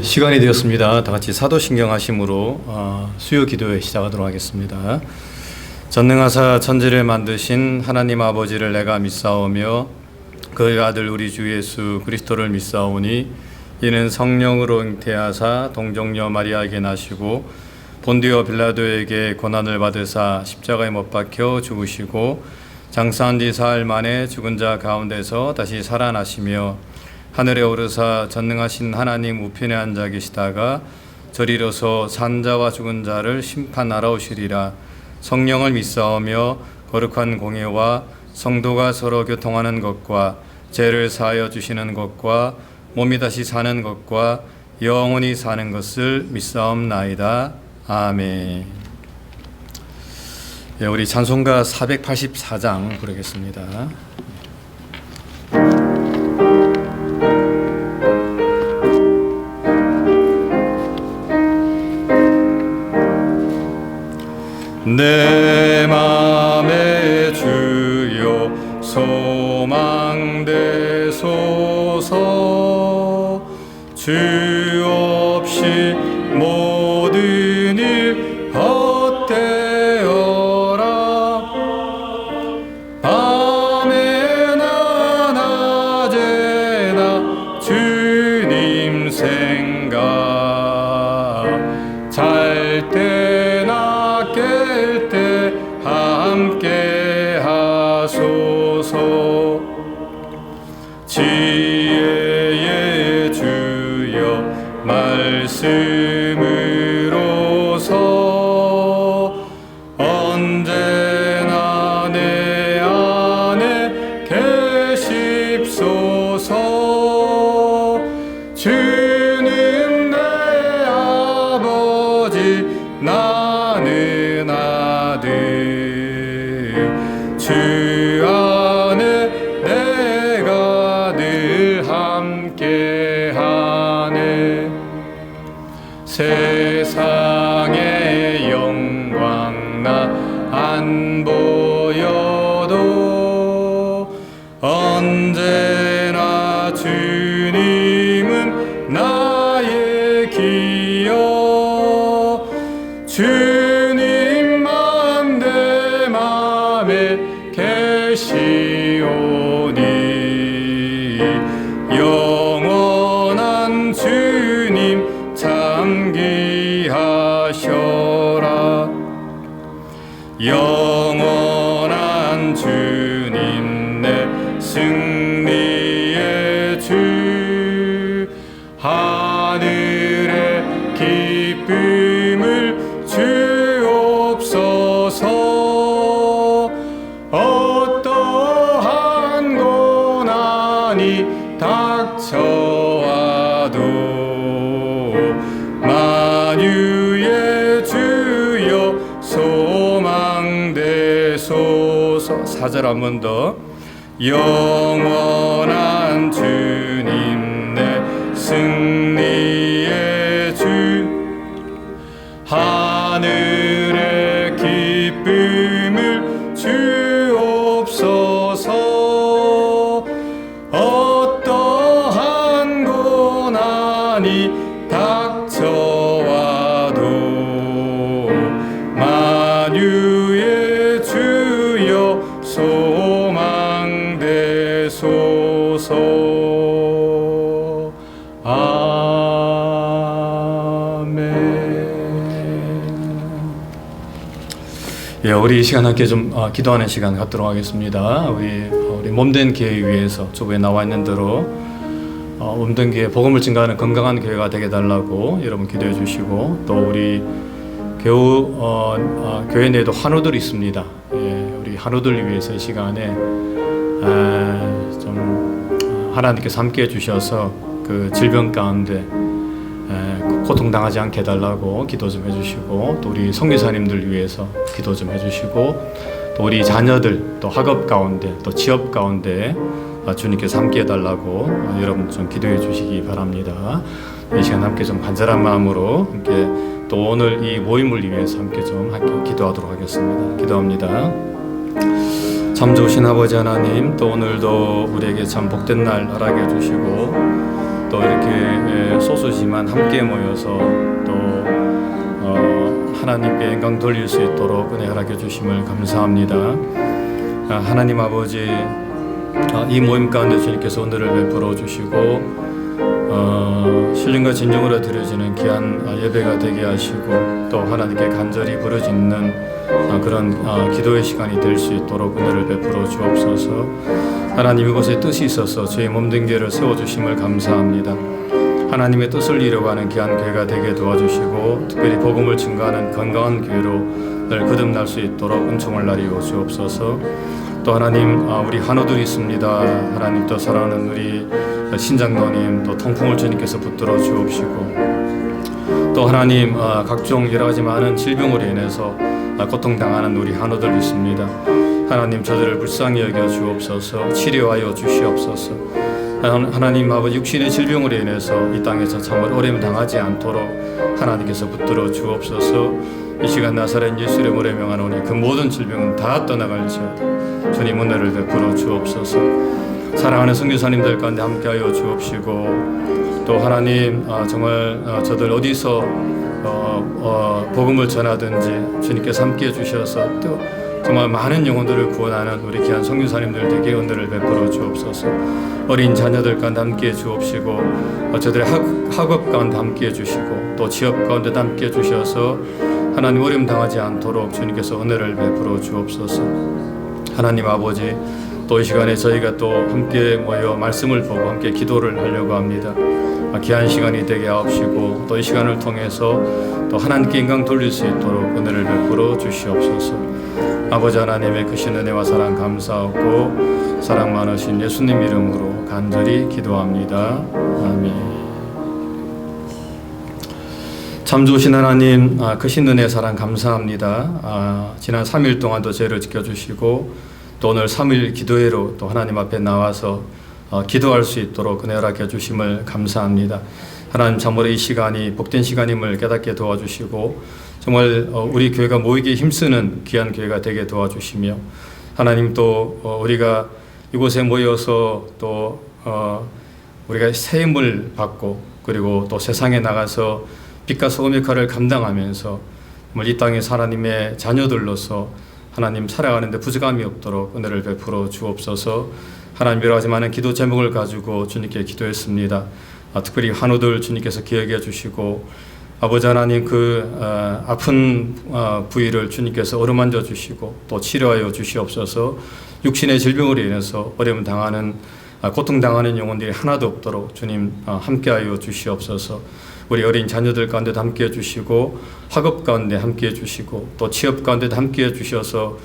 시간이 되었습니다. 다 같이 사도신경 하심으로 수요 기도회 시작하도록 하겠습니다. 전능하사 천지를 만드신 하나님 아버지를 내가 믿사오며 그의 아들 우리 주 예수 그리스도를 믿사오니 이는 성령으로 잉태하사 동정녀 마리아에게 나시고 본디오 빌라도에게 고난을 받으사 십자가에 못 박혀 죽으시고 장사한 뒤 사흘 만에 죽은 자 가운데서 다시 살아나시며 하늘에 오르사 전능하신 하나님 우편에 앉아 계시다가 저리로서 산자와 죽은 자를 심판하러 오시리라. 성령을 믿사오며 거룩한 공예와 성도가 서로 교통하는 것과 죄를 사하여 주시는 것과 몸이 다시 사는 것과 영원히 사는 것을 믿사옵나이다. 아멘. 우리 찬송가 484장 부르겠습니다. 내 맘에 주여 소망되소서. 주 없이 모든 일 헛되어라. 밤에나 낮에나 주님 생각 잘 때나 깰 때 함께 하소서. 지혜의 주여 말씀으로서 언제나 내 안에 계십소서. 주는 내 아버지 나는 아들. 주 안에 내가 늘 함께하네. 세상의 영광 나 안 보여도 언제나 주님은 나의 기여. 주님만 내 맘에 계시오니 영원한 주님 참 귀하셔라. 영원한 주님 내 승리의 주. 하늘의 기쁨을 주옵소서. 어떠한 고난이 닥쳐와도 만유의 주여 소망되소서. 4절 한 번 더. 영원한 주님 내 승리의 주. 하늘의 기쁨을 주옵소서. 어떠한 고난이 닥쳐와도 만유의 주여 소망되소서. 우리 이 시간 함께 좀 기도하는 시간 갖도록 하겠습니다. 우리 몸된 교회 위해서 주부에 나와 있는 대로 몸된 교회 복음을 증가하는 건강한 교회가 되게 달라고 여러분 기도해 주시고, 또 우리 교회 내에도 한우들이 있습니다. 우리 한우들 위해서 이 시간에 좀 하나님께서 함께 해주셔서 그 질병 가운데 고통당하지 않게 해달라고 기도 좀 해주시고, 또 우리 선교사님들 위해서 기도 좀 해주시고, 또 우리 자녀들 또 학업 가운데 또 취업 가운데 주님께서 함께 해달라고 여러분 좀 기도해 주시기 바랍니다. 이 시간 함께 좀 간절한 마음으로 함께 또 오늘 이 모임을 위해서 함께 좀 기도하도록 하겠습니다. 기도합니다. 참 좋으신 아버지 하나님, 또 오늘도 우리에게 참 복된 날 허락해 주시고, 또 이렇게 소수지만 동안 함께 모여서 또 하나님께 영광 돌릴 수 있도록 은혜 허락해 주심을 감사합니다. 하나님 아버지, 이 모임 가운데 주님께서 은혜를 베풀어 주시고 신령과 진정으로 드려지는 귀한 예배가 되게 하시고 또 하나님께 간절히 부르짖는 그런 기도의 시간이 될 수 있도록 은혜를 베풀어 주옵소서. 하나님, 이곳에 뜻이 있어서 저희 몸된 교회를 세워주심을 감사합니다. 하나님의 뜻을 이루어가는 귀한 교회가 되게 도와주시고 특별히 복음을 증거하는 건강한 교회로 늘 거듭날 수 있도록 은총을 나리워 주옵소서. 또 하나님, 우리 한우들이 있습니다. 하나님, 또 사랑하는 우리 신장로님, 또 통풍을 주님께서 붙들어 주옵시고 또 하나님, 각종 여러 가지 많은 질병으로 인해서 고통당하는 우리 한우들 있습니다. 하나님, 저들을 불쌍히 여겨 주옵소서. 치료하여 주시옵소서. 하나님 아버지, 육신의 질병으로 인해서 이 땅에서 참으로 어려움 당하지 않도록 하나님께서 붙들어 주옵소서. 이 시간 나사렛 예수 이름으로 명하노니 그 모든 질병은 다 떠나갈지어다. 주님 은혜를 베풀어 주옵소서. 사랑하는 선교사님들 가운데 함께하여 주옵시고 또 하나님, 정말 저들 어디서 복음을 전하든지 주님께서 함께해 주셔서 또 정말 많은 영혼들을 구원하는 우리 귀한 선교사님들에게 은혜를 베풀어 주옵소서. 어린 자녀들 가운데 함께해 주옵시고 저들의 학업 가운데 함께해 주시고 또 취업 가운데 함께해 주셔서 하나님 어려움 당하지 않도록 주님께서 은혜를 베풀어 주옵소서. 하나님 아버지, 또 이 시간에 저희가 또 함께 모여 말씀을 보고 함께 기도를 하려고 합니다. 귀한 시간이 되게 하옵시고 또 이 시간을 통해서 또 하나님께 영광 돌릴 수 있도록 은혜를 베풀어 주시옵소서. 아버지 하나님의 크신 은혜와 사랑 감사하고 사랑 많으신 예수님 이름으로 간절히 기도합니다. 아멘. 참 좋으신 하나님, 크신 은혜 사랑 감사합니다. 지난 3일 동안도 저희를 지켜주시고 또 오늘 3일 기도회로 또 하나님 앞에 나와서 기도할 수 있도록 은혜 허락해 주심을 감사합니다. 하나님, 참으로 이 시간이 복된 시간임을 깨닫게 도와주시고 정말 우리 교회가 모이기에 힘쓰는 귀한 교회가 되게 도와주시며 하나님, 또 우리가 이곳에 모여서 또 우리가 새 힘을 받고 그리고 또 세상에 나가서 빛과 소금 역할을 감당하면서 정말 이 땅에 하나님의 자녀들로서 하나님 살아가는데 부족함이 없도록 은혜를 베풀어 주옵소서. 하나님, 여러 가지 많은 기도 제목을 가지고 주님께 기도했습니다. 특별히 한우들 주님께서 기억해 주시고 아버지 하나님, 그 아픈 부위를 주님께서 어루만져 주시고 또 치료하여 주시옵소서. 육신의 질병으로 인해서 어려움 당하는 고통당하는 영혼들이 하나도 없도록 주님 함께하여 주시옵소서. 우리 어린 자녀들 가운데도 함께해 주시고 학업 가운데 함께해 주시고 또 취업 가운데도 함께해 주셔서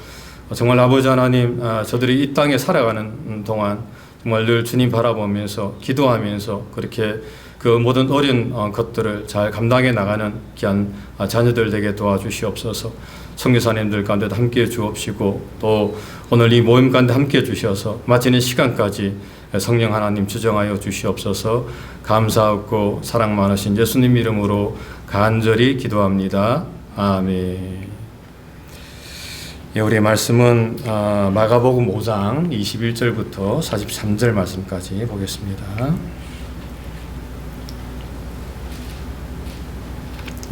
정말 아버지 하나님, 저들이 이 땅에 살아가는 동안 정말 늘 주님 바라보면서 기도하면서 그렇게 그 모든 어려운 것들을 잘 감당해 나가는 귀한 자녀들 되게 도와주시옵소서. 선교사님들 가운데도 함께해 주옵시고 또 오늘 이 모임 가운데 함께해 주셔서 마치는 시간까지 성령 하나님 주정하여 주시옵소서. 감사하고 사랑 많으신 예수님 이름으로 간절히 기도합니다. 아멘. 예, 우리의 말씀은 마가복음 5장 21절부터 43절 말씀까지 보겠습니다.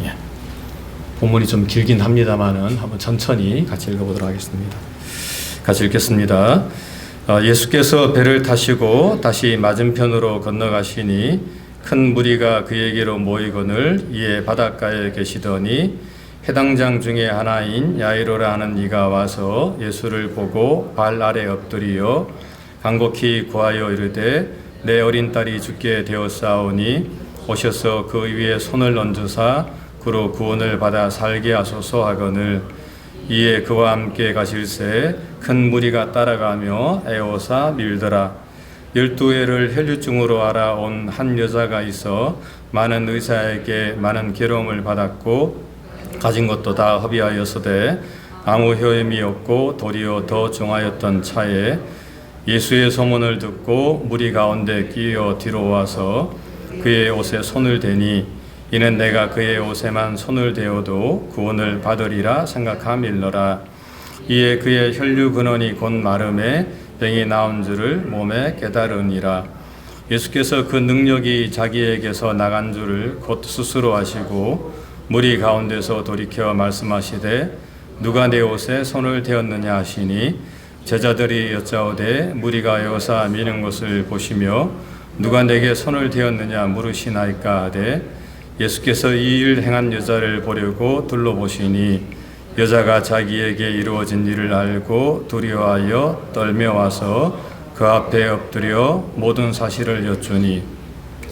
예, 본문이 좀 길긴 합니다만은 한번 천천히 같이 읽어보도록 하겠습니다. 같이 읽겠습니다. 예수께서 배를 타시고 다시 맞은편으로 건너가시니 큰 무리가 그에게로 모이거늘 이에 바닷가에 계시더니 해당장 중에 하나인 야이로라 하는 이가 와서 예수를 보고 발 아래 엎드리어 간곡히 구하여 이르되 내 어린 딸이 죽게 되었사오니 오셔서 그 위에 손을 얹으사 그로 구원을 받아 살게 하소서 하거늘 이에 그와 함께 가실새 큰 무리가 따라가며 애워사 밀더라. 12회를 혈류증으로 알아온 한 여자가 있어 많은 의사에게 많은 괴로움을 받았고 가진 것도 다 허비하였으되 아무 효험이 없고 도리어 더 중하였던 차에 예수의 소문을 듣고 무리 가운데 끼어 뒤로 와서 그의 옷에 손을 대니 이는 내가 그의 옷에만 손을 대어도 구원을 받으리라 생각함일러라. 이에 그의 혈류 근원이 곧 마름에 병이 나온 줄을 몸에 깨달으니라. 예수께서 그 능력이 자기에게서 나간 줄을 곧 스스로 아시고 무리 가운데서 돌이켜 말씀하시되 누가 내 옷에 손을 대었느냐 하시니 제자들이 여짜오되 무리가 여사 미는 것을 보시며 누가 내게 손을 대었느냐 물으시나이까 하되 예수께서 이 일 행한 여자를 보려고 둘러보시니 여자가 자기에게 이루어진 일을 알고 두려워하여 떨며 와서 그 앞에 엎드려 모든 사실을 여쭈니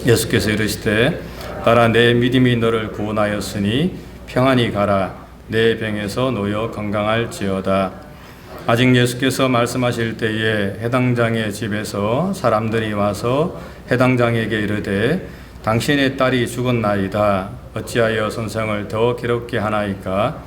예수께서 이르시되 따라 내 믿음이 너를 구원하였으니 평안히 가라 내 병에서 놓여 건강할지어다. 아직 예수께서 말씀하실 때에 해당 장의 집에서 사람들이 와서 해당 장에게 이르되 당신의 딸이 죽었나이다. 어찌하여 선생을 더 괴롭게 하나이까?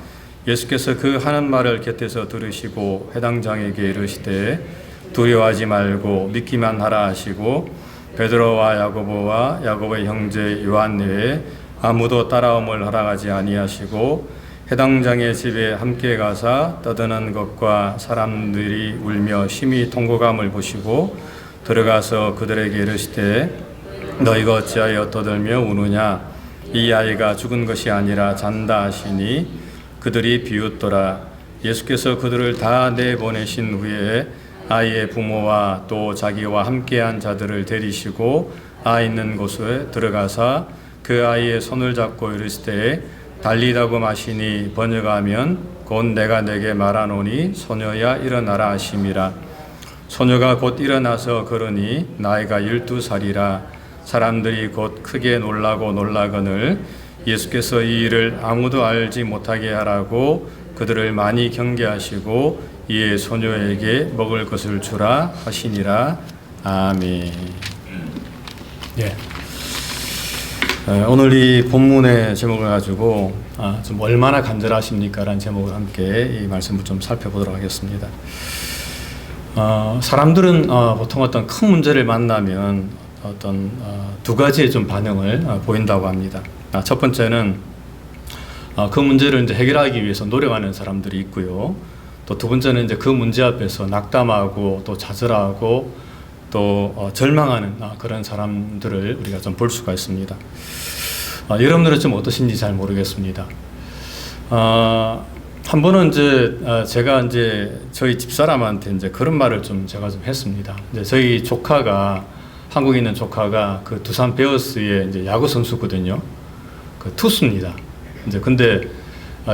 예수께서 그 하는 말을 곁에서 들으시고 해당 장에게 이르시되 두려워하지 말고 믿기만 하라 하시고 베드로와 야고보와 야고보의 형제 요한 외에 아무도 따라옴을 허락하지 아니하시고 해당 장의 집에 함께 가사 떠드는 것과 사람들이 울며 심히 통곡함을 보시고 들어가서 그들에게 이르시되 너희가 어찌하여 떠들며 우느냐 이 아이가 죽은 것이 아니라 잔다 하시니 그들이 비웃더라. 예수께서 그들을 다 내보내신 후에 아이의 부모와 또 자기와 함께한 자들을 데리시고 아이 있는 곳에 들어가사 그 아이의 손을 잡고 이르시되 달리다고 마시니 번역하면 곧 내가 내게 말하노니 소녀야 일어나라 하심이라. 소녀가 곧 일어나서 걸으니 나이가 12살이라. 사람들이 곧 크게 놀라고 놀라거늘 예수께서 이 일을 아무도 알지 못하게 하라고 그들을 많이 경계하시고 이에 소녀에게 먹을 것을 주라 하시니라. 아멘. 예. 오늘 이 본문의 제목을 가지고 좀 얼마나 간절하십니까? 라는 제목을 함께 이 말씀을 좀 살펴보도록 하겠습니다. 사람들은 보통 어떤 큰 문제를 만나면 어떤 두 가지의 좀 반응을 보인다고 합니다. 첫 번째는 그 문제를 이제 해결하기 위해서 노력하는 사람들이 있고요. 또 두 번째는 이제 그 문제 앞에서 낙담하고 또 좌절하고 또 절망하는 그런 사람들을 우리가 좀 볼 수가 있습니다. 여러분들은 좀 어떠신지 잘 모르겠습니다. 한 번은 이제 제가 이제 저희 집사람한테 이제 그런 말을 좀 제가 좀 했습니다. 이제 저희 조카가 한국에 있는 조카가 그 두산 베어스의 이제 야구 선수거든요. 그 투수입니다. 이제 근데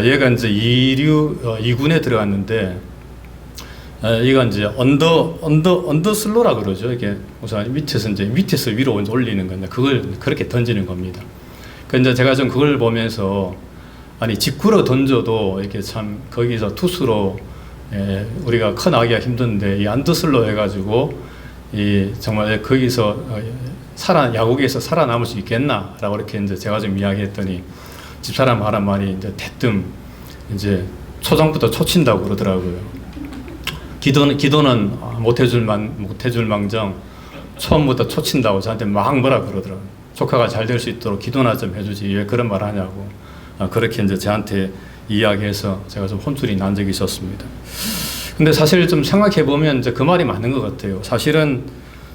얘가 이제 2군에 들어갔는데 얘가 이제 언더슬로라 그러죠. 이게 우선 밑에서 위로 올리는 건데 그걸 그렇게 던지는 겁니다. 그런데 제가 좀 그걸 보면서 아니 직구로 던져도 이렇게 참 거기서 투수로 우리가 커나가기가 힘든데 이 언더슬로 해가지고 이 정말 거기서 야구계에서 살아남을 수 있겠나라고 이렇게 이제 제가 좀 이야기했더니 집사람 하는 말이 이제 대뜸 이제 초장부터 초친다고 그러더라고요. 기도는 못해줄 망정 처음부터 초친다고 저한테 막 뭐라 그러더라고요. 조카가 잘 될 수 있도록 기도나 좀 해주지 왜 그런 말 하냐고 그렇게 이제 저한테 이야기해서 제가 좀 혼쭐이 난 적이 있었습니다. 근데 사실 좀 생각해 보면 이제 그 말이 맞는 것 같아요. 사실은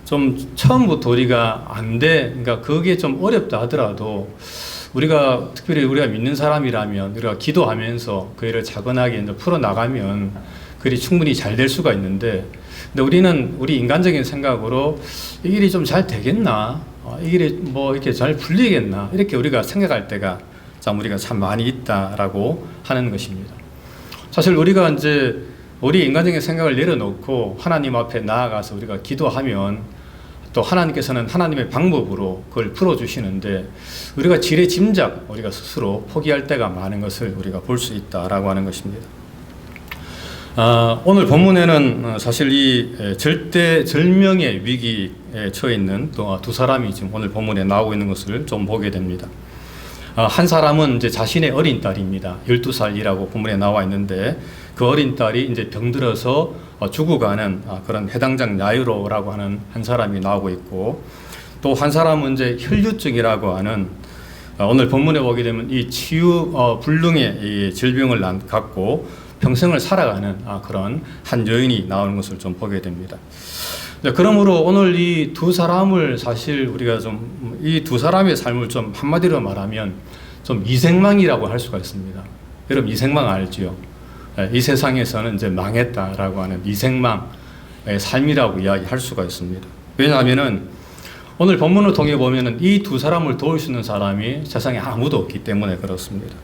좀 처음부터 우리가 그러니까 그게 좀 어렵다 하더라도 특별히 우리가 믿는 사람이라면 우리가 기도하면서 그 일을 차분하게 이제 풀어 나가면 그리 충분히 잘 될 수가 있는데, 근데 우리 인간적인 생각으로 이 일이 좀 잘 되겠나, 이 일이 뭐 이렇게 잘 풀리겠나 이렇게 우리가 생각할 때가 우리가 참 많이 있다라고 하는 것입니다. 사실 우리가 이제 우리 인간적인 생각을 내려놓고 하나님 앞에 나아가서 우리가 기도하면 또 하나님께서는 하나님의 방법으로 그걸 풀어주시는데 우리가 지레짐작 우리가 스스로 포기할 때가 많은 것을 우리가 볼 수 있다라고 하는 것입니다. 오늘 본문에는 사실 이 절명의 위기에 처해 있는 또 두 사람이 지금 오늘 본문에 나오고 있는 것을 좀 보게 됩니다. 한 사람은 이제 자신의 어린 딸입니다. 12살이라고 본문에 나와 있는데 그 어린 딸이 이제 병들어서 죽어가는 그런 해당장 야이로라고 하는 한 사람이 나오고 있고, 또 한 사람은 이제 혈류증이라고 하는 오늘 본문에 보게 되면 이 치유불능의 이 질병을 갖고 평생을 살아가는 그런 한 여인이 나오는 것을 좀 보게 됩니다. 그러므로 오늘 이 두 사람을 사실 우리가 좀 이 두 사람의 삶을 좀 한마디로 말하면 좀 이생망이라고 할 수가 있습니다. 여러분 이생망 알지요? 이 세상에서는 이제 망했다라고 하는 이생망의 삶이라고 이야기할 수가 있습니다. 왜냐하면은 오늘 본문을 통해 보면은 이 두 사람을 도울 수 있는 사람이 세상에 아무도 없기 때문에 그렇습니다.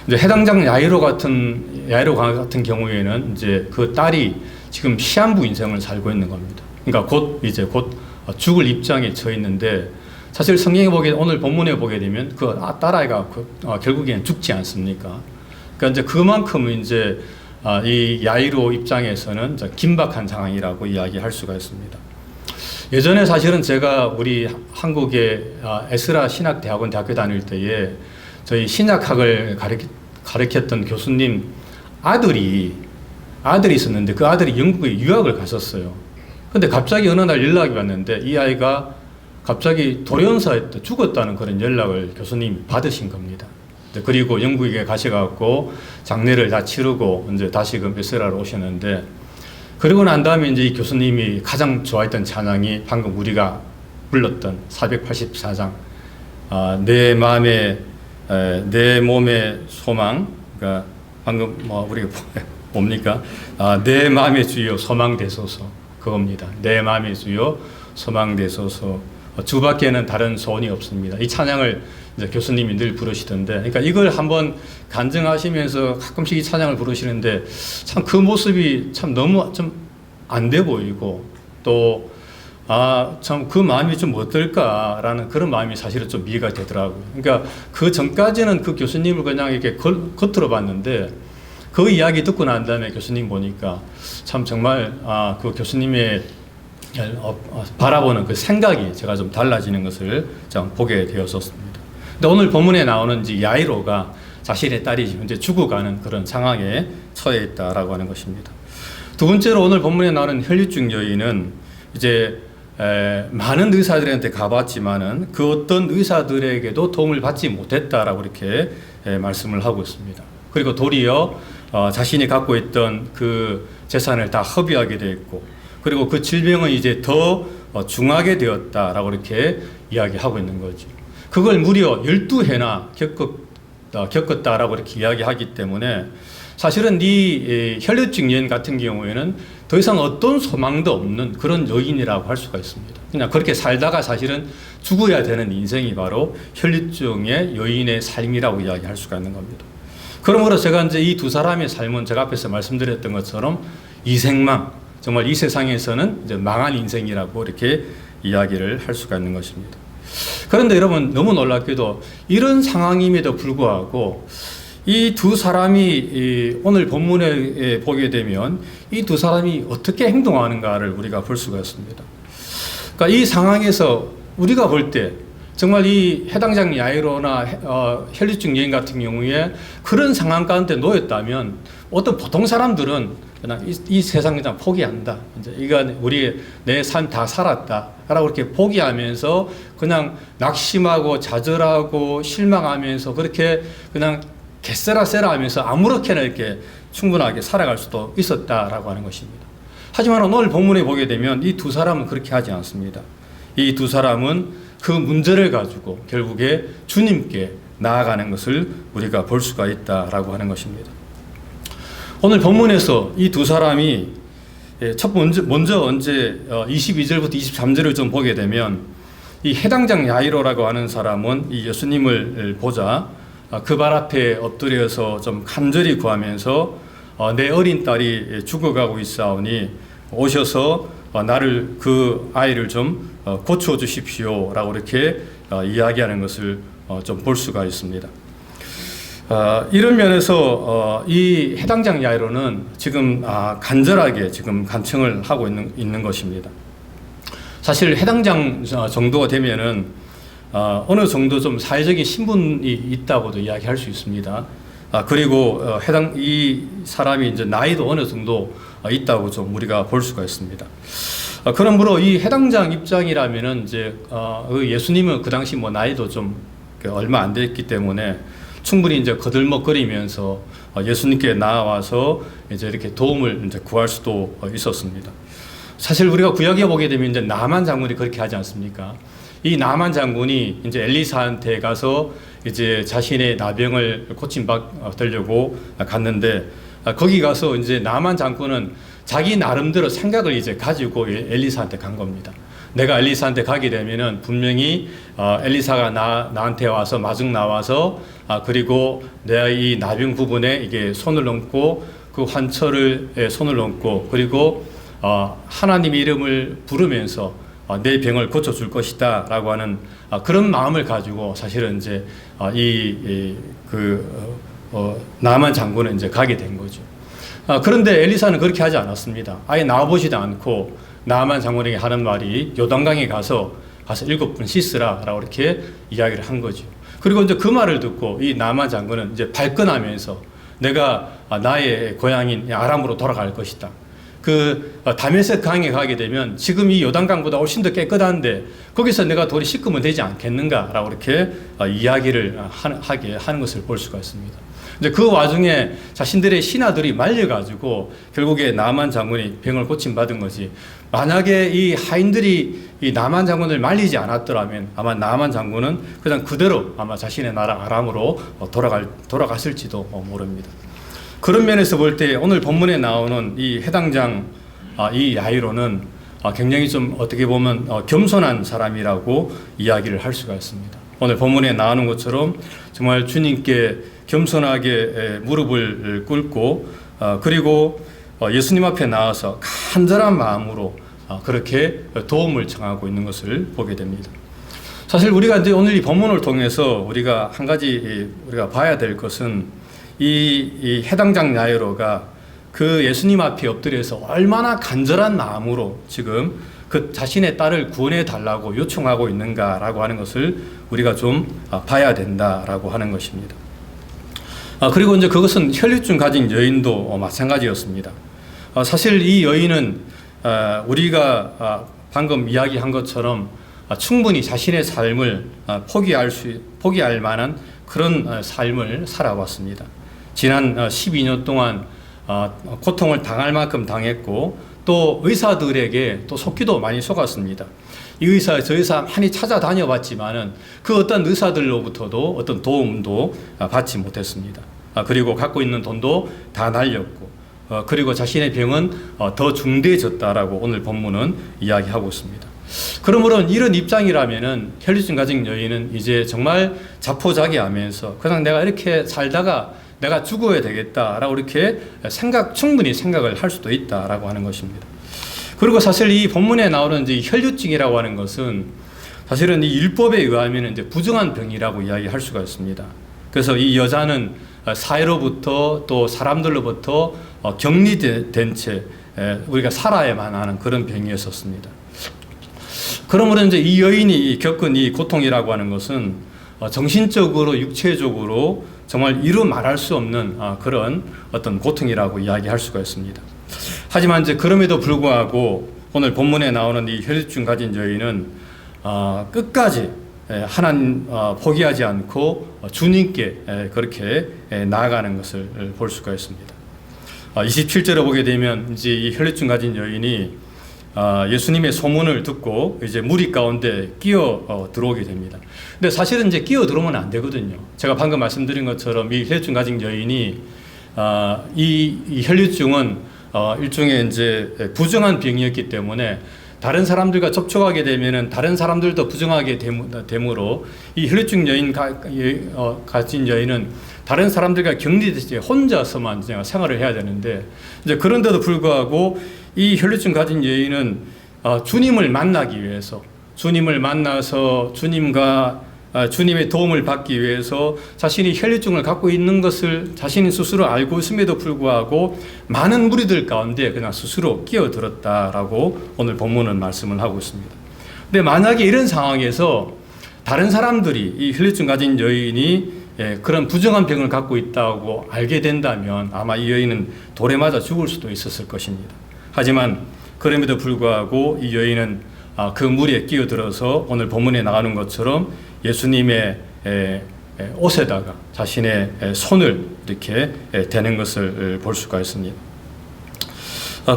이제 해당장 야이로 같은 경우에는 이제 그 딸이 지금 시한부 인생을 살고 있는 겁니다. 그러니까 곧 죽을 입장에 처해 있는데 사실 성경에 오늘 본문에 보게 되면 그 딸아이가 결국에는 죽지 않습니까? 그러니까 이제 그만큼 이제 이 야이로 입장에서는 긴박한 상황이라고 이야기할 수가 있습니다. 예전에 사실은 제가 우리 한국의 에스라 신학대학원 대학교 다닐 때에 저희 신약학을 가르쳤던 교수님 아들이 있었는데 그 아들이 영국에 유학을 갔었어요. 근데 갑자기 어느 날 연락이 왔는데 이 아이가 갑자기 돌연사에 죽었다는 그런 연락을 교수님이 받으신 겁니다. 그리고 영국에 가셔갖고 장례를 다 치르고 이제 다시금 에스라로 오셨는데 그리고 난 다음에 이제 이 교수님이 가장 좋아했던 찬양이 방금 우리가 불렀던 484장 내 몸의 소망, 그러니까 방금 우리가 뭡니까? 내 마음의 주여 소망되소서 그겁니다. 내 마음의 주여 소망되소서 주밖에는 다른 소원이 없습니다. 이 찬양을 이제 교수님이 늘 부르시던데, 그러니까 이걸 한번 간증하시면서 가끔씩 이 찬양을 부르시는데 참 그 모습이 참 너무 좀 안 돼 보이고 또 참 그 마음이 좀 어떨까라는 그런 마음이 사실은 좀 이해가 되더라고요. 그러니까 그 전까지는 그 교수님을 그냥 이렇게 겉으로 봤는데 그 이야기 듣고 난 다음에 교수님 보니까 참 정말 그 교수님의 바라보는 그 생각이 제가 좀 달라지는 것을 좀 보게 되었었습니다. 근데 오늘 본문에 나오는 이제 야이로가 자신의 딸이 현재 죽어가는 그런 상황에 처해 있다라고 하는 것입니다. 두 번째로 오늘 본문에 나오는 혈류증 여인은 이제 많은 의사들한테 가봤지만은 그 어떤 의사들에게도 도움을 받지 못했다라고 이렇게 말씀을 하고 있습니다. 그리고 도리어 자신이 갖고 있던 그 재산을 다 허비하게 되었고, 그리고 그 질병은 이제 더 중하게 되었다라고 이렇게 이야기하고 있는 거죠. 그걸 무려 12회나 겪었다라고 이렇게 이야기하기 때문에 사실은 이 혈류증 여인 같은 경우에는 더 이상 어떤 소망도 없는 그런 여인이라고 할 수가 있습니다. 그냥 그렇게 살다가 사실은 죽어야 되는 인생이 바로 혈류증의 여인의 삶이라고 이야기할 수가 있는 겁니다. 그러므로 제가 이제 이 두 사람의 삶은 제가 앞에서 말씀드렸던 것처럼 이생망, 정말 이 세상에서는 이제 망한 인생이라고 이렇게 이야기를 할 수가 있는 것입니다. 그런데 여러분 너무 놀랍게도 이런 상황임에도 불구하고 이 두 사람이 오늘 본문에 보게 되면 이 두 사람이 어떻게 행동하는가를 우리가 볼 수가 있습니다. 그러니까 이 상황에서 우리가 볼 때 정말 이 해당장 야이로나 혈류증 여인 같은 경우에 그런 상황 가운데 놓였다면 어떤 보통 사람들은 그냥 이 세상 그냥 포기한다. 이제 이건 내 삶 다 살았다라고 이렇게 포기하면서 그냥 낙심하고 좌절하고 실망하면서 그렇게 그냥 개쎄라쎄라 하면서 아무렇게나 이렇게 충분하게 살아갈 수도 있었다라고 하는 것입니다. 하지만 오늘 본문에 보게 되면 이 두 사람은 그렇게 하지 않습니다. 이 두 사람은 그 문제를 가지고 결국에 주님께 나아가는 것을 우리가 볼 수가 있다라고 하는 것입니다. 오늘 본문에서 이 두 사람이 먼저 언제 22절부터 23절을 좀 보게 되면 이 해당장 야이로라고 하는 사람은 이 예수님을 보자 그 발 앞에 엎드려서 좀 간절히 구하면서 내 어린 딸이 죽어가고 있사오니 오셔서 나를 그 아이를 좀 고쳐 주십시오라고 이렇게 이야기하는 것을 좀 볼 수가 있습니다. 이런 면에서 이 해당장 야이로는 지금 간절하게 지금 간청을 하고 있는 것입니다. 사실 해당장 정도가 되면은 어느 정도 좀 사회적인 신분이 있다고도 이야기할 수 있습니다. 그리고 이 사람이 이제 나이도 어느 정도 있다고 좀 우리가 볼 수가 있습니다. 그러므로 이 해당장 입장이라면은 이제 예수님은 그 당시 뭐 나이도 좀 얼마 안 됐기 때문에 충분히 이제 거들먹거리면서 예수님께 나와서 이제 이렇게 도움을 이제 구할 수도 있었습니다. 사실 우리가 구약에 보게 되면 이제 나만 장군이 그렇게 하지 않습니까? 이 나만 장군이 이제 엘리사한테 가서 이제 자신의 나병을 고침받으려고 갔는데, 거기 가서 이제 나만 장군은 자기 나름대로 생각을 이제 가지고 엘리사한테 간 겁니다. 내가 엘리사한테 가게 되면은 분명히 엘리사가 나한테 와서 마중 나와서 그리고 내가 이 나병 부분에 이게 손을 얹고 그 환처를 손을 얹고 그리고 하나님의 이름을 부르면서 내 병을 고쳐줄 것이다 라고 하는 그런 마음을 가지고 사실은 이제 나만 장군은 이제 가게 된 거죠. 그런데 엘리사는 그렇게 하지 않았습니다. 아예 나와보지도 않고 나만 장군에게 하는 말이 요단강에 가서 7번 씻으라 라고 이렇게 이야기를 한 거죠. 그리고 이제 그 말을 듣고 이 나만 장군은 이제 발끈하면서 내가 나의 고향인 아람으로 돌아갈 것이다. 그 다메섹 강에 가게 되면 지금 이 요단강보다 훨씬 더 깨끗한데 거기서 내가 돌이 씻으면 되지 않겠는가라고 이렇게 이야기를 하게 하는 것을 볼 수가 있습니다. 이제 그 와중에 자신들의 신하들이 말려가지고 결국에 나만 장군이 병을 고침받은 것이, 만약에 이 하인들이 이 나만 장군을 말리지 않았더라면 아마 나만 장군은 그냥 그대로 아마 자신의 나라 아람으로 돌아갔을지도 모릅니다. 그런 면에서 볼 때 오늘 본문에 나오는 이 해당장 이 야이로는 굉장히 좀 어떻게 보면 겸손한 사람이라고 이야기를 할 수가 있습니다. 오늘 본문에 나오는 것처럼 정말 주님께 겸손하게 무릎을 꿇고 그리고 예수님 앞에 나와서 간절한 마음으로 그렇게 도움을 청하고 있는 것을 보게 됩니다. 사실 우리가 이제 오늘 이 본문을 통해서 우리가 한 가지 우리가 봐야 될 것은 이 해당장 야이로가 그 예수님 앞에 엎드려서 얼마나 간절한 마음으로 지금 그 자신의 딸을 구원해 달라고 요청하고 있는가라고 하는 것을 우리가 좀 봐야 된다라고 하는 것입니다. 그리고 이제 그것은 혈류증 가진 여인도 마찬가지였습니다. 사실 이 여인은 우리가 방금 이야기한 것처럼 충분히 자신의 삶을 포기할 만한 그런 삶을 살아왔습니다. 지난 12년 동안 고통을 당할 만큼 당했고 또 의사들에게 또 속기도 많이 속았습니다. 이 의사 저 의사 많이 찾아다녀봤지만은 그 어떤 의사들로부터도 어떤 도움도 받지 못했습니다. 그리고 갖고 있는 돈도 다 날렸고 그리고 자신의 병은 더 중대해졌다라고 오늘 본문은 이야기하고 있습니다. 그러므로 이런 입장이라면은 혈류증 가진 여인은 이제 정말 자포자기하면서 그냥 내가 이렇게 살다가 내가 죽어야 되겠다라고 이렇게 충분히 생각을 할 수도 있다라고 하는 것입니다. 그리고 사실 이 본문에 나오는 이 혈류증이라고 하는 것은 사실은 이 율법에 의하면 이제 부정한 병이라고 이야기할 수가 있습니다. 그래서 이 여자는 사회로부터 또 사람들로부터 격리된 채 우리가 살아야만 하는 그런 병이었었습니다. 그러므로 이제 이 여인이 겪은 이 고통이라고 하는 것은 정신적으로 육체적으로 정말 이루 말할 수 없는 그런 어떤 고통이라고 이야기할 수가 있습니다. 하지만 이제 그럼에도 불구하고 오늘 본문에 나오는 이 혈류증 가진 여인은 끝까지 하나님 포기하지 않고 주님께 그렇게 나아가는 것을 볼 수가 있습니다. 27절에 보게 되면 이제 이 혈류증 가진 여인이 예수님의 소문을 듣고 이제 무리 가운데 끼어 들어오게 됩니다. 근데 사실은 이제 끼어 들어오면 안 되거든요. 제가 방금 말씀드린 것처럼 이 혈류증 가진 여인이 이 혈류증은 일종의 이제 부정한 병이었기 때문에 다른 사람들과 접촉하게 되면은 다른 사람들도 부정하게 되므로 이 혈류증 여인 가진 여인은 다른 사람들과 격리되지 혼자서만 생활을 해야 되는데 이제 그런데도 불구하고 이 혈류증 가진 여인은 주님을 만나기 위해서 주님을 만나서 주님의 도움을 받기 위해서 자신이 혈류증을 갖고 있는 것을 자신이 스스로 알고 있음에도 불구하고 많은 무리들 가운데 그냥 스스로 끼어들었다라고 오늘 본문은 말씀을 하고 있습니다. 근데 만약에 이런 상황에서 다른 사람들이 이 혈류증 가진 여인이 그런 부정한 병을 갖고 있다고 알게 된다면 아마 이 여인은 돌에 맞아 죽을 수도 있었을 것입니다. 하지만 그럼에도 불구하고 이 여인은 그 무리에 끼어들어서 오늘 본문에 나가는 것처럼 예수님의 옷에다가 자신의 손을 이렇게 대는 것을 볼 수가 있습니다.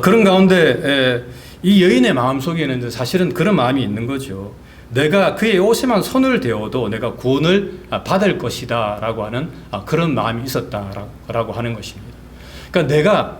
그런 가운데 이 여인의 마음속에는 사실은 그런 마음이 있는 거죠. 내가 그의 옷에만 손을 대어도 내가 구원을 받을 것이다 라고 하는 그런 마음이 있었다라고 하는 것입니다. 그러니까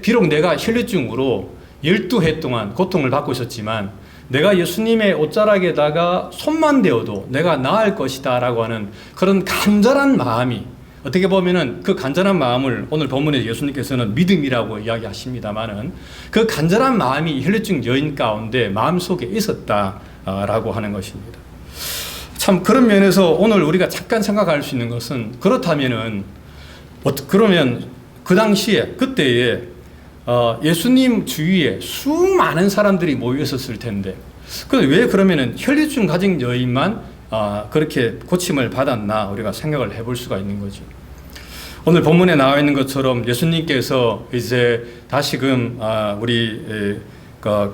비록 내가 혈류증으로 12해 동안 고통을 받고 있었지만 내가 예수님의 옷자락에다가 손만 대어도 내가 나을 것이다 라고 하는 그런 간절한 마음이, 어떻게 보면은 그 간절한 마음을 오늘 본문에 예수님께서는 믿음이라고 이야기하십니다만은 그 간절한 마음이 혈류증 여인 가운데 마음속에 있었다라고 하는 것입니다. 참 그런 면에서 오늘 우리가 잠깐 생각할 수 있는 것은, 그렇다면은 그러면 그 당시에 그때에 예수님 주위에 수많은 사람들이 모여 있었을 텐데 왜 그러면은 혈류증 가진 여인만 그렇게 고침을 받았나 우리가 생각을 해볼 수가 있는 거죠. 오늘 본문에 나와 있는 것처럼 예수님께서 이제 다시금 우리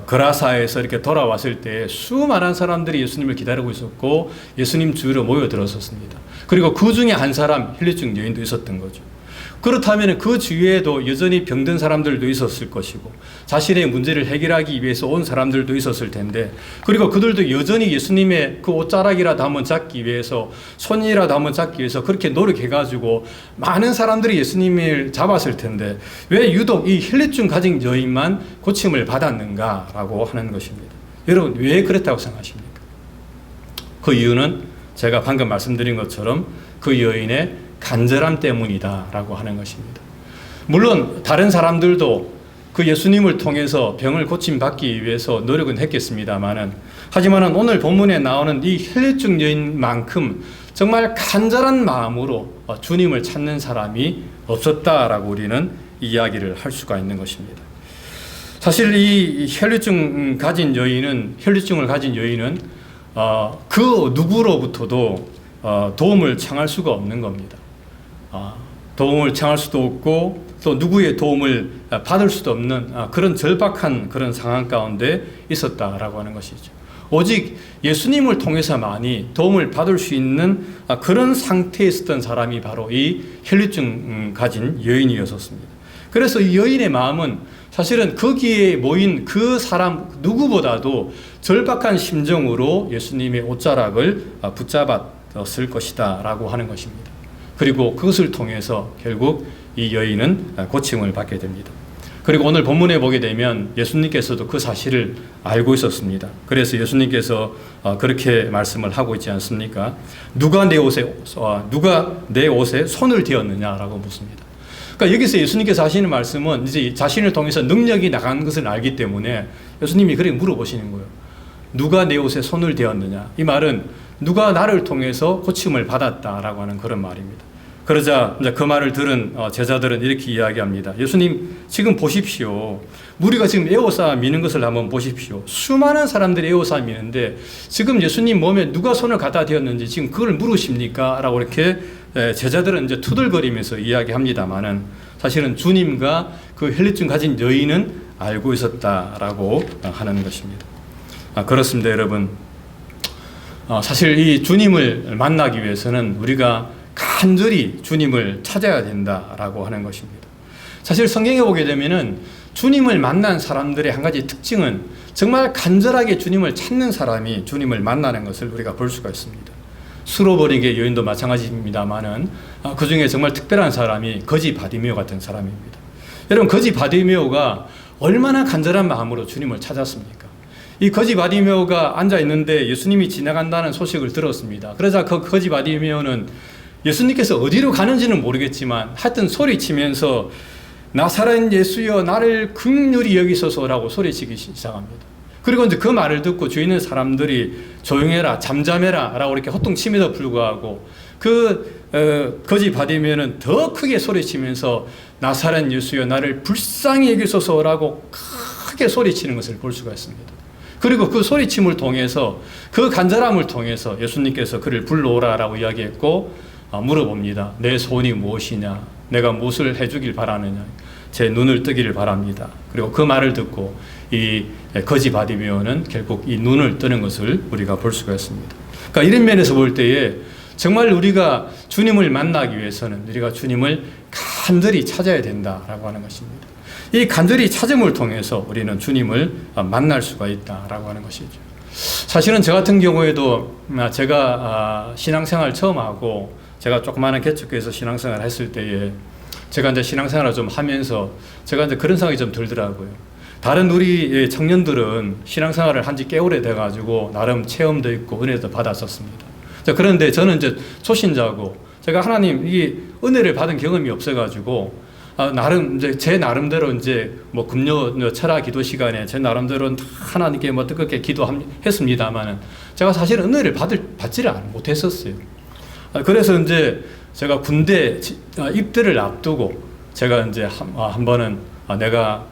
그라사에서 이렇게 돌아왔을 때 수많은 사람들이 예수님을 기다리고 있었고 예수님 주위로 모여들었었습니다. 그리고 그 중에 한 사람 혈류증 여인도 있었던 거죠. 그렇다면 그 주위에도 여전히 병든 사람들도 있었을 것이고 자신의 문제를 해결하기 위해서 온 사람들도 있었을 텐데, 그리고 그들도 여전히 예수님의 그 옷자락이라도 한번 잡기 위해서, 손이라도 한번 잡기 위해서 그렇게 노력해가지고 많은 사람들이 예수님을 잡았을 텐데 왜 유독 이 혈류증 가진 여인만 고침을 받았는가라고 하는 것입니다. 여러분, 왜 그랬다고 생각하십니까? 그 이유는 제가 방금 말씀드린 것처럼 그 여인의 간절함 때문이다라고 하는 것입니다. 물론 다른 사람들도 그 예수님을 통해서 병을 고침받기 위해서 노력은 했겠습니다만은, 하지만은 오늘 본문에 나오는 이 혈류증 여인만큼 정말 간절한 마음으로 주님을 찾는 사람이 없었다라고 우리는 이야기를 할 수가 있는 것입니다. 사실 이 혈류증을 가진 여인은 그 누구로부터도 도움을 청할 수가 없는 겁니다. 도움을 청할 수도 없고 또 누구의 도움을 받을 수도 없는 그런 절박한 그런 상황 가운데 있었다라고 하는 것이죠. 오직 예수님을 통해서만이 도움을 받을 수 있는 그런 상태에 있었던 사람이 바로 이 혈류증 가진 여인이었습니다. 그래서 이 여인의 마음은 사실은 거기에 모인 그 사람 누구보다도 절박한 심정으로 예수님의 옷자락을 붙잡았을 것이다 라고 하는 것입니다. 그리고 그것을 통해서 결국 이 여인은 고침을 받게 됩니다. 그리고 오늘 본문에 보게 되면 예수님께서도 그 사실을 알고 있었습니다. 그래서 예수님께서 그렇게 말씀을 하고 있지 않습니까? 누가 내 옷에 손을 대었느냐라고 묻습니다. 그러니까 여기서 예수님께서 하시는 말씀은 이제 자신을 통해서 능력이 나간 것을 알기 때문에 예수님이 그렇게 물어보시는 거예요. 누가 내 옷에 손을 대었느냐? 이 말은 누가 나를 통해서 고침을 받았다라고 하는 그런 말입니다. 그러자 이제 그 말을 들은 제자들은 이렇게 이야기합니다. 예수님, 지금 보십시오. 우리가 지금 에워싸 미는 것을 한번 보십시오. 수많은 사람들이 에워싸 미는데 지금 예수님 몸에 누가 손을 갖다 대었는지 지금 그걸 물으십니까? 라고 이렇게 제자들은 이제 투덜거리면서 이야기합니다만은 사실은 주님과 그 혈류증 가진 여인은 알고 있었다라고 하는 것입니다. 그렇습니다, 여러분. 사실 이 주님을 만나기 위해서는 우리가 간절히 주님을 찾아야 된다라고 하는 것입니다. 사실 성경에 보게 되면은 주님을 만난 사람들의 한 가지 특징은 정말 간절하게 주님을 찾는 사람이 주님을 만나는 것을 우리가 볼 수가 있습니다. 수로버리게 여인도 마찬가지입니다만은 그 중에 정말 특별한 사람이 거지 바디메오 같은 사람입니다. 여러분, 거지 바디메오가 얼마나 간절한 마음으로 주님을 찾았습니까? 이 거지 바디메오가 앉아 있는데 예수님이 지나간다는 소식을 들었습니다. 그러자 그 거지 바디메오는 예수님께서 어디로 가는지는 모르겠지만 하여튼 소리치면서 나사렛 예수여 나를 긍휼히 여기소서라고 소리치기 시작합니다. 그리고 이제 그 말을 듣고 주위에 있는 사람들이 조용해라, 잠잠해라 라고 이렇게 호통침에도 불구하고 그 거지 바디메오는 더 크게 소리치면서 나사렛 예수여 나를 불쌍히 여기소서라고 크게 소리치는 것을 볼 수가 있습니다. 그리고 그 소리침을 통해서, 그 간절함을 통해서 예수님께서 그를 불러오라라고 이야기했고 물어봅니다. 내 소원이 무엇이냐? 내가 무엇을 해주길 바라느냐? 제 눈을 뜨기를 바랍니다. 그리고 그 말을 듣고 이 거지 바디메오는 결국 이 눈을 뜨는 것을 우리가 볼 수가 있습니다. 그러니까 이런 면에서 볼 때에 정말 우리가 주님을 만나기 위해서는 우리가 주님을 간절히 찾아야 된다라고 하는 것입니다. 이 간절히 찾음을 통해서 우리는 주님을 만날 수가 있다라고 하는 것이죠. 사실은 저 같은 경우에도 제가 신앙생활 처음 하고 제가 조그마한 개척교회에서 신앙생활을 했을 때에 제가 이제 신앙생활을 좀 하면서 제가 이제 그런 생각이 좀 들더라고요. 다른 우리 청년들은 신앙생활을 한 지 꽤 오래 돼가지고 나름 체험도 있고 은혜도 받았었습니다. 그런데 저는 이제 초신자고 제가 하나님 이 은혜를 받은 경험이 없어가지고 나름 이제 제 나름대로 이제 뭐 금요 철학 기도 시간에 제 나름대로 하나님께 뭐 뜨겁게 기도했습니다만은 제가 사실 은혜를 받지를 못했었어요. 그래서 이제 제가 군대 입대를 앞두고 제가 이제 한 번은 내가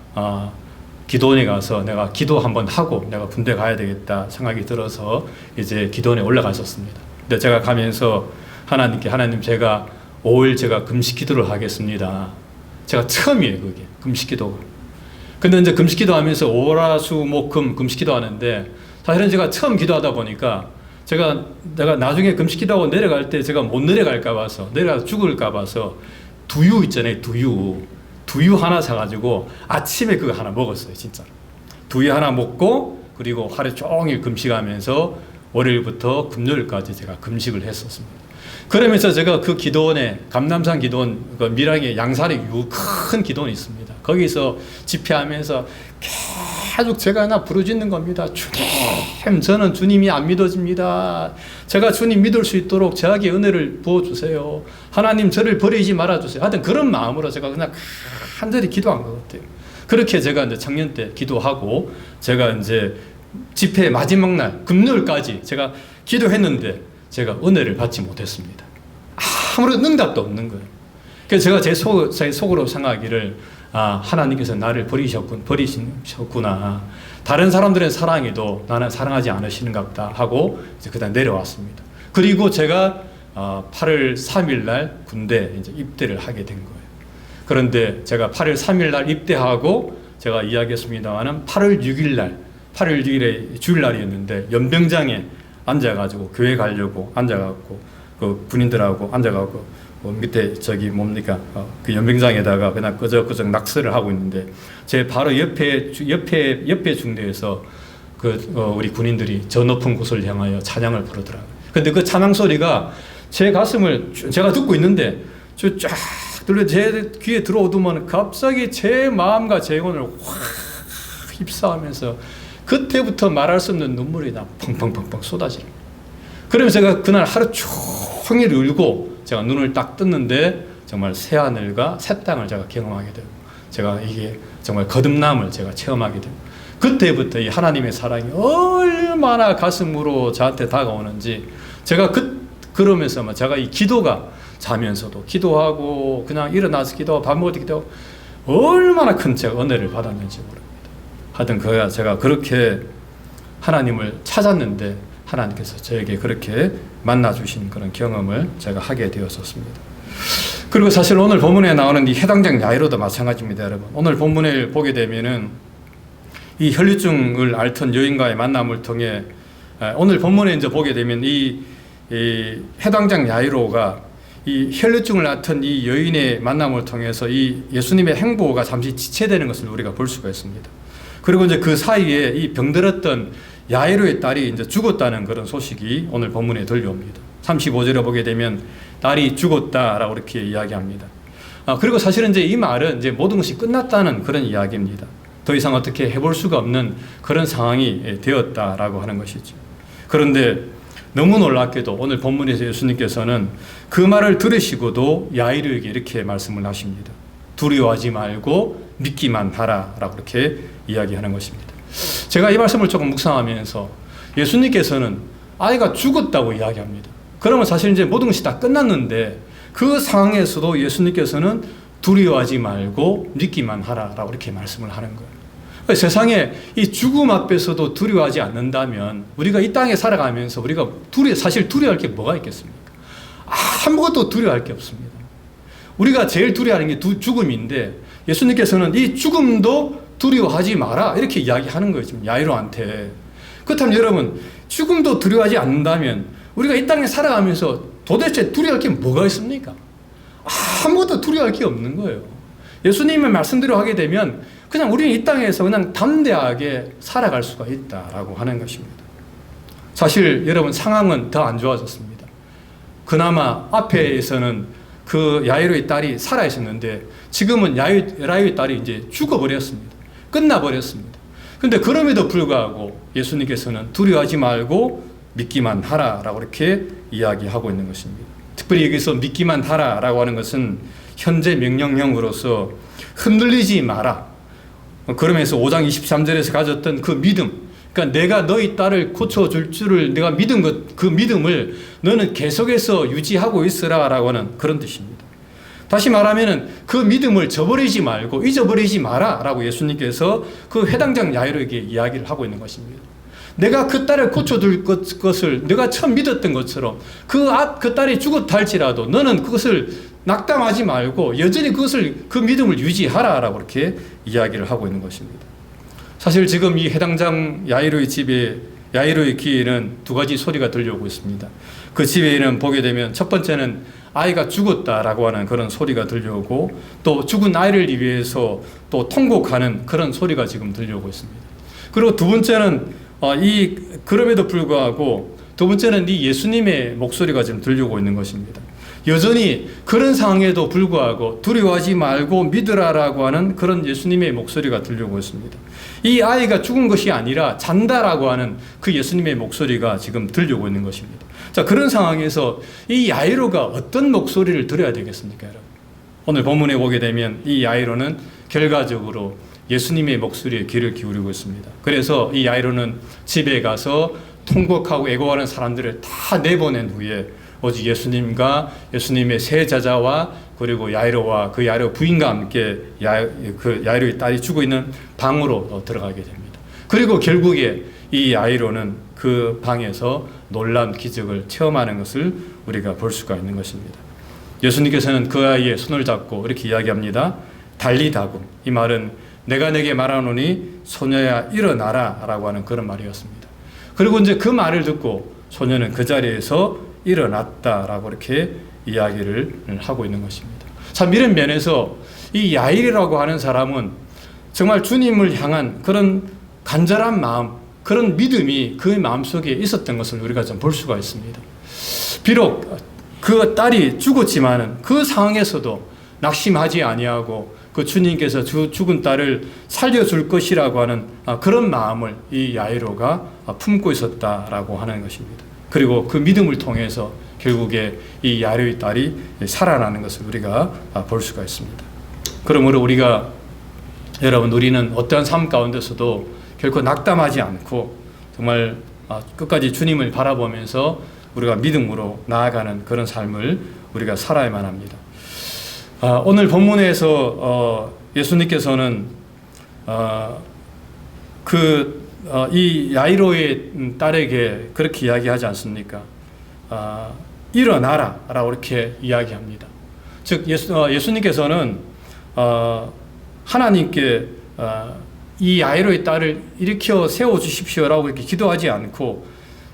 기도원에 가서 내가 기도 한번 하고 내가 군대 가야 되겠다 생각이 들어서 이제 기도원에 올라갔었습니다. 근데 제가 가면서 하나님께 하나님 제가 5일 제가 금식 기도를 하겠습니다. 제가 처음이에요, 그게. 금식 기도가. 근데 이제 금식 기도 하면서 오라수목금 금식 기도 하는데 사실은 제가 처음 기도하다 보니까 내가 나중에 금식 기도하고 내려갈 때 제가 못 내려갈까 봐서, 내려가서 죽을까 봐서 두유 있잖아요, 두유 하나 사가지고 아침에 그거 하나 먹었어요, 진짜로. 두유 하나 먹고 그리고 하루 종일 금식하면서 월요일부터 금요일까지 제가 금식을 했었습니다. 그러면서 제가 그 기도원에 감남산 기도원 그 밀양에 양산에 큰 기도원이 있습니다. 거기서 집회하면서 계속 제가 하나 부르짖는 겁니다. 주님, 저는 주님이 안 믿어집니다. 제가 주님 믿을 수 있도록 저에게 은혜를 부어주세요. 하나님 저를 버리지 말아주세요. 하여튼 그런 마음으로 제가 그냥 간절히 기도한 것 같아요. 그렇게 제가 이제 청년 때 기도하고 제가 이제 집회 마지막 날 금요일까지 제가 기도했는데 제가 은혜를 받지 못했습니다. 아무런 응답도 없는 거예요. 그래서 제가 제 속으로 생각하기를 하나님께서 나를 버리셨구나. 다른 사람들은 사랑해도 나는 사랑하지 않으시는갑다 하고 이제 그다음 내려왔습니다. 그리고 제가 8월 3일 날 군대 이제 입대를 하게 된 거예요. 그런데 제가 8월 3일 날 입대하고 제가 이야기했습니다만은 8월 6일에 주일날이었는데 연병장에 앉아가지고 교회 가려고 앉아갖고 그 군인들하고 앉아갖고 밑에 저기 뭡니까 그 연병장에다가 그냥 끄적끄적 낙서를 하고 있는데 제 바로 옆에 중대에서 우리 군인들이 저 높은 곳을 향하여 찬양을 부르더라고요. 근데 그 찬양 소리가 제 가슴을 제가 듣고 있는데 쫙 들려 제 귀에 들어오더만 갑자기 제 마음과 제 영혼을 확 휩싸하면서 그때부터 말할 수 없는 눈물이 펑펑펑펑 쏟아지는 거예요. 그러면서 제가 그날 하루 종일 울고 제가 눈을 딱 떴는데 정말 새 하늘과 새 땅을 제가 경험하게 되고 제가 이게 정말 거듭남을 제가 체험하게 되고 그때부터 이 하나님의 사랑이 얼마나 가슴으로 저한테 다가오는지 제가 그러면서 제가 이 기도가 자면서도 기도하고 그냥 일어나서 기도하고 밥 먹을 때 기도하고 얼마나 큰 제가 은혜를 받았는지 모릅니다. 하여튼 제가 그렇게 하나님을 찾았는데 하나님께서 저에게 그렇게 만나주신 그런 경험을 제가 하게 되었었습니다. 그리고 사실 오늘 본문에 나오는 이 해당장 야이로도 마찬가지입니다, 여러분. 오늘 본문을 보게 되면은 이 혈류증을 앓던 여인과의 만남을 통해 오늘 본문에 이제 보게 되면 이 해당장 야이로가 이 혈류증을 앓던 이 여인의 만남을 통해서 이 예수님의 행보가 잠시 지체되는 것을 우리가 볼 수가 있습니다. 그리고 이제 그 사이에 이 병들었던 야이로의 딸이 이제 죽었다는 그런 소식이 오늘 본문에 들려옵니다. 35절에 보게 되면 딸이 죽었다라고 이렇게 이야기합니다. 그리고 사실은 이제 이 말은 이제 모든 것이 끝났다는 그런 이야기입니다. 더 이상 어떻게 해볼 수가 없는 그런 상황이 되었다라고 하는 것이죠. 그런데 너무 놀랍게도 오늘 본문에서 예수님께서는 그 말을 들으시고도 야이로에게 이렇게 말씀을 하십니다. 두려워하지 말고 믿기만 하라라고 이렇게 이야기하는 것입니다. 제가 이 말씀을 조금 묵상하면서 예수님께서는 아이가 죽었다고 이야기합니다. 그러면 사실 이제 모든 것이 다 끝났는데 그 상황에서도 예수님께서는 두려워하지 말고 믿기만 하라라고 이렇게 말씀을 하는 거예요. 세상에 이 죽음 앞에서도 두려워하지 않는다면 우리가 이 땅에 살아가면서 우리가 사실 두려워할 게 뭐가 있겠습니까? 아무것도 두려워할 게 없습니다. 우리가 제일 두려워하는 게 죽음인데 예수님께서는 이 죽음도 두려워하지 마라 이렇게 이야기하는 거예요, 지금 야이로한테. 그렇다면 여러분, 죽음도 두려워하지 않는다면 우리가 이 땅에 살아가면서 도대체 두려워할 게 뭐가 있습니까? 아무것도 두려워할 게 없는 거예요. 예수님의 말씀대로 하게 되면 그냥 우리는 이 땅에서 그냥 담대하게 살아갈 수가 있다라고 하는 것입니다. 사실 여러분 상황은 더 안 좋아졌습니다. 그나마 앞에서는 그 야이로의 딸이 살아 있었는데 지금은 야이로의 딸이 이제 죽어버렸습니다. 끝나버렸습니다. 근데 그럼에도 불구하고 예수님께서는 두려워하지 말고 믿기만 하라라고 이렇게 이야기하고 있는 것입니다. 특별히 여기서 믿기만 하라라고 하는 것은 현재 명령형으로서 흔들리지 마라. 그러면서 5장 23절에서 가졌던 그 믿음, 그러니까 내가 너희 딸을 고쳐줄 줄을 내가 믿은 그 믿음을 너는 계속해서 유지하고 있으라라고 하는 그런 뜻입니다. 다시 말하면 그 믿음을 저버리지 말고 잊어버리지 마라라고 예수님께서 그 회당장 야이로에게 이야기를 하고 있는 것입니다. 내가 그 딸을 고쳐줄 것을 내가 처음 믿었던 것처럼 그 딸이 죽었다 할지라도 너는 그것을 낙담하지 말고 여전히 그 믿음을 유지하라라고 이렇게 이야기를 하고 있는 것입니다. 사실 지금 이 해당장 야이로의 집에 야이로의 귀에는 두 가지 소리가 들려오고 있습니다. 그 집에는 보게 되면 첫 번째는 아이가 죽었다라고 하는 그런 소리가 들려오고 또 죽은 아이를 위해서 또 통곡하는 그런 소리가 지금 들려오고 있습니다. 그리고 두 번째는 그럼에도 불구하고 두 번째는 이 예수님의 목소리가 지금 들려오고 있는 것입니다. 여전히 그런 상황에도 불구하고 두려워하지 말고 믿으라라고 하는 그런 예수님의 목소리가 들려오고 있습니다. 이 아이가 죽은 것이 아니라 잔다라고 하는 그 예수님의 목소리가 지금 들려오고 있는 것입니다. 자, 그런 상황에서 이 야이로가 어떤 목소리를 들어야 되겠습니까, 여러분? 오늘 본문에 보게 되면 이 야이로는 결과적으로 예수님의 목소리에 귀를 기울이고 있습니다. 그래서 이 야이로는 집에 가서 통곡하고 애고하는 사람들을 다 내보낸 후에 오직 예수님과 예수님의 세 제자와 그리고 야이로와 그 야이로 부인과 함께 그 야이로의 딸이 죽어 있는 방으로 들어가게 됩니다. 그리고 결국에 이 야이로는 그 방에서 놀라운 기적을 체험하는 것을 우리가 볼 수가 있는 것입니다. 예수님께서는 그 아이의 손을 잡고 이렇게 이야기합니다. 달리다금, 이 말은 내가 내게 말하노니 소녀야 일어나라 라고 하는 그런 말이었습니다. 그리고 이제 그 말을 듣고 소녀는 그 자리에서 일어났다라고 이렇게 이야기를 하고 있는 것입니다. 참 이런 면에서 이 야일이라고 하는 사람은 정말 주님을 향한 그런 간절한 마음, 그런 믿음이 그 마음속에 있었던 것을 우리가 좀 볼 수가 있습니다. 비록 그 딸이 죽었지만은 그 상황에서도 낙심하지 아니하고 그 주님께서 죽은 딸을 살려줄 것이라고 하는 그런 마음을 이 야이로가 품고 있었다라고 하는 것입니다. 그리고 그 믿음을 통해서 결국에 이 야이로의 딸이 살아나는 것을 우리가 볼 수가 있습니다. 그러므로 우리는 어떠한 삶 가운데서도 결코 낙담하지 않고 정말 끝까지 주님을 바라보면서 우리가 믿음으로 나아가는 그런 삶을 우리가 살아야만 합니다. 오늘 본문에서 예수님께서는 이 야이로의 딸에게 그렇게 이야기하지 않습니까? 일어나라 라고 이렇게 이야기합니다. 즉 예수님께서는 하나님께 이 야이로의 딸을 일으켜 세워주십시오라고 이렇게 기도하지 않고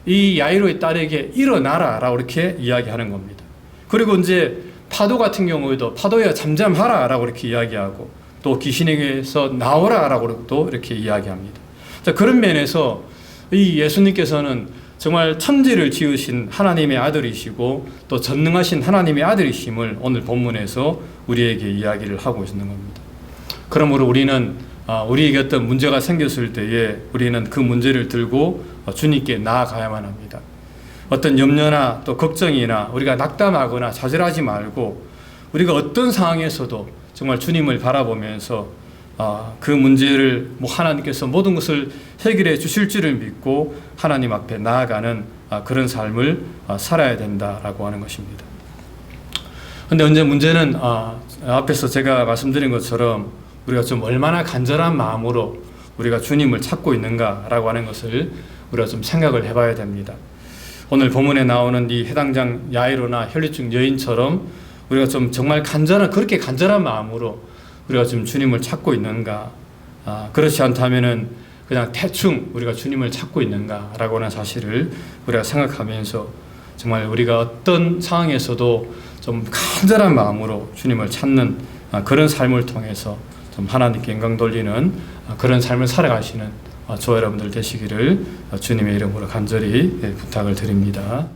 이 야이로의 딸에게 일어나라 라고 이렇게 이야기하는 겁니다. 그리고 이제 파도 같은 경우에도 파도야 잠잠하라 라고 이렇게 이야기하고 또 귀신에게서 나오라 라고 또 이렇게 이야기합니다. 자, 그런 면에서 이 예수님께서는 정말 천지를 지으신 하나님의 아들이시고 또 전능하신 하나님의 아들이심을 오늘 본문에서 우리에게 이야기를 하고 있는 겁니다. 그러므로 우리는 우리에게 어떤 문제가 생겼을 때에 우리는 그 문제를 들고 주님께 나아가야만 합니다. 어떤 염려나 또 걱정이나 우리가 낙담하거나 좌절하지 말고 우리가 어떤 상황에서도 정말 주님을 바라보면서 그 문제를 하나님께서 모든 것을 해결해 주실 줄을 믿고 하나님 앞에 나아가는 그런 삶을 살아야 된다라고 하는 것입니다. 그런데 언제 문제는 앞에서 제가 말씀드린 것처럼 우리가 좀 얼마나 간절한 마음으로 우리가 주님을 찾고 있는가라고 하는 것을 우리가 좀 생각을 해봐야 됩니다. 오늘 본문에 나오는 이 해당장 야이로나 혈류증 여인처럼 우리가 좀 정말 그렇게 간절한 마음으로 우리가 지금 주님을 찾고 있는가? 그렇지 않다면은 그냥 대충 우리가 주님을 찾고 있는가라고 하는 사실을 우리가 생각하면서 정말 우리가 어떤 상황에서도 좀 간절한 마음으로 주님을 찾는 그런 삶을 통해서 좀 하나님께 영광 돌리는 그런 삶을 살아가시는 저와 여러분들 되시기를 주님의 이름으로 간절히 부탁을 드립니다.